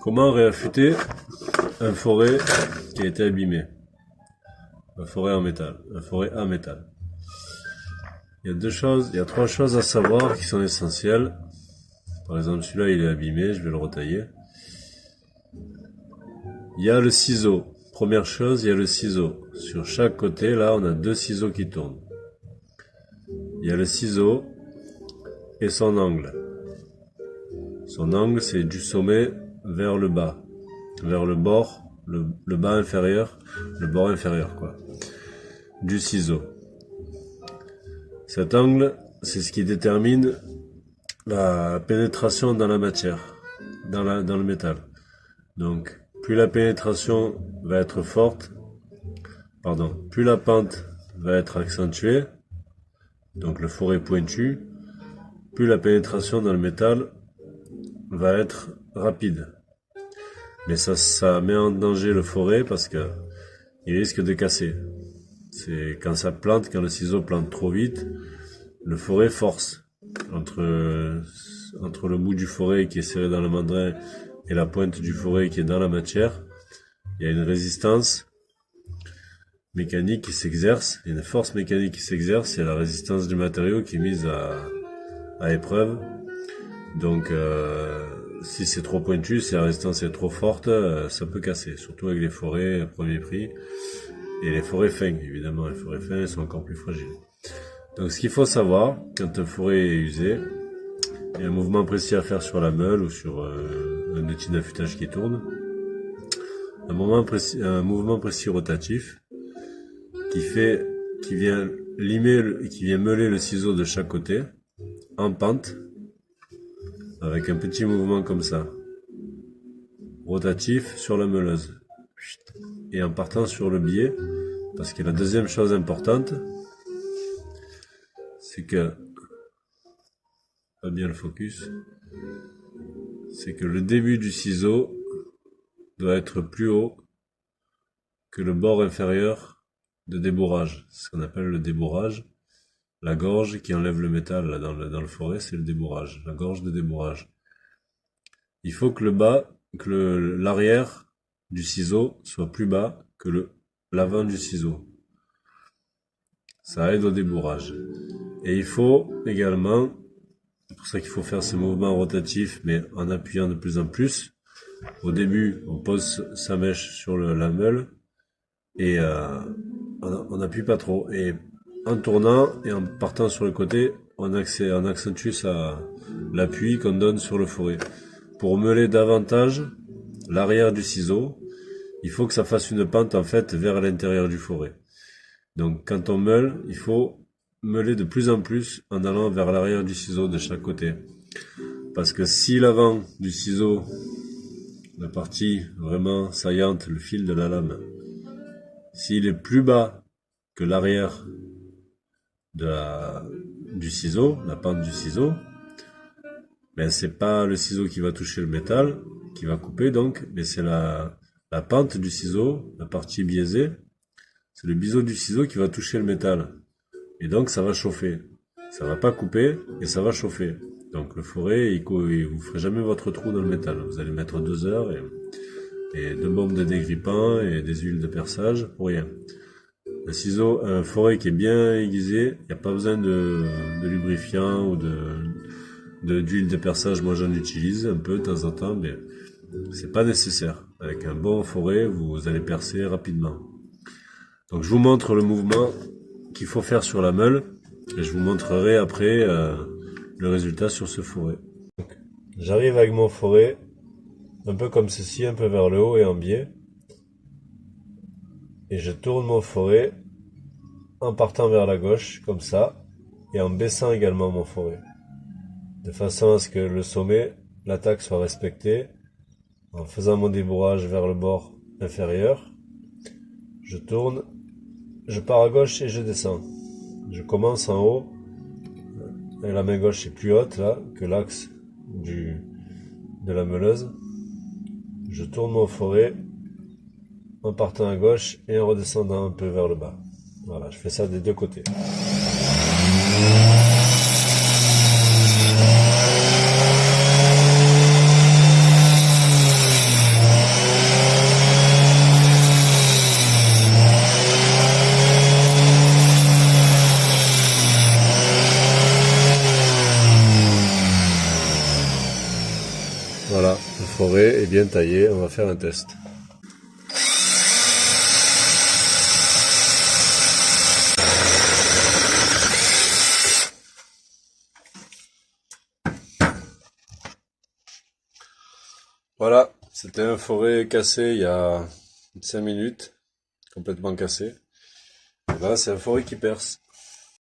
Comment réaffûter un forêt qui a été abîmé? Un forêt en métal, un forêt à métal. Il y a trois choses à savoir qui sont essentielles. Par exemple, celui-là il est abîmé, je vais le retailler. Il y a le ciseau. Première chose, il y a le ciseau. Sur chaque côté, là, on a deux ciseaux qui tournent. Il y a le ciseau et son angle. Son angle, c'est du sommet vers le bas, vers le bord, le bas inférieur, le bord inférieur, quoi, du ciseau. Cet angle, c'est ce qui détermine la pénétration dans la matière, dans le métal. Donc, plus la pénétration va être forte, plus la pente va être accentuée, donc le forêt pointu, plus la pénétration dans le métal va être rapide. Mais ça met en danger le forêt parce que il risque de casser. C'est quand ça plante, quand le ciseau plante trop vite, le forêt force. Entre le bout du forêt qui est serré dans le mandrin et la pointe du forêt qui est dans la matière, il y a une résistance mécanique qui s'exerce, il y a une force mécanique qui s'exerce, il y a la résistance du matériau qui est mise à épreuve. Donc si c'est trop pointu, si la résistance est trop forte, ça peut casser, surtout avec les forêts à premier prix. Et les forêts fins, évidemment, les forêts fins sont encore plus fragiles. Donc ce qu'il faut savoir, quand un forêt est usé, il y a un mouvement précis à faire sur la meule ou sur un outil d'affûtage qui tourne. Un mouvement précis rotatif qui vient meuler le ciseau de chaque côté en pente avec un petit mouvement comme ça, rotatif sur la meuleuse et en partant sur le biais, parce que la deuxième chose importante, c'est que, pas bien le focus, c'est que le début du ciseau doit être plus haut que le bord inférieur de débourrage, ce qu'on appelle le débourrage. La gorge qui enlève le métal là, dans le forêt, c'est le débourrage, la gorge de débourrage. Il faut que l'arrière du ciseau soit plus bas que l'avant du ciseau. Ça aide au débourrage. Et il faut également, c'est pour ça qu'il faut faire ces mouvements rotatifs, mais en appuyant de plus en plus. Au début, on pose sa mèche sur la meule et on n'appuie pas trop. Et en tournant et en partant sur le côté, on accentue l'appui qu'on donne sur le forêt. Pour meuler davantage l'arrière du ciseau, il faut que ça fasse une pente en fait vers l'intérieur du forêt. Donc quand on meule, il faut meuler de plus en plus en allant vers l'arrière du ciseau de chaque côté. Parce que si l'avant du ciseau, la partie vraiment saillante, le fil de la lame, s'il est plus bas que l'arrière du ciseau, la pente du ciseau, ben c'est pas le ciseau qui va toucher le métal, qui va couper donc, mais c'est la pente du ciseau, la partie biaisée, c'est le biseau du ciseau qui va toucher le métal. Et donc ça va chauffer. Ça va pas couper et ça va chauffer. Donc le forêt, vous ferez jamais votre trou dans le métal. Vous allez mettre 2 heures et 2 bombes de dégrippant et des huiles de perçage pour rien. Un forêt qui est bien aiguisé, il n'y a pas besoin de lubrifiant ou d'huile de perçage. Moi j'en utilise un peu de temps en temps, mais c'est pas nécessaire. Avec un bon forêt, vous allez percer rapidement. Donc je vous montre le mouvement qu'il faut faire sur la meule et je vous montrerai après le résultat sur ce forêt. J'arrive avec mon forêt un peu comme ceci, un peu vers le haut et en biais, et je tourne mon forêt en partant vers la gauche comme ça et en baissant également mon forêt de façon à ce que le sommet, l'attaque soit respectée. En faisant mon débourrage vers le bord inférieur, je tourne, je pars à gauche et je descends. Je commence en haut, et la main gauche est plus haute là que l'axe de la meuleuse. Je tourne mon forêt en partant à gauche et en redescendant un peu vers le bas. Voilà, je fais ça des deux côtés. forêt est bien taillée, on va faire un test. Voilà, c'était un forêt cassé il y a 5 minutes, complètement cassé. Et là, c'est un forêt qui perce.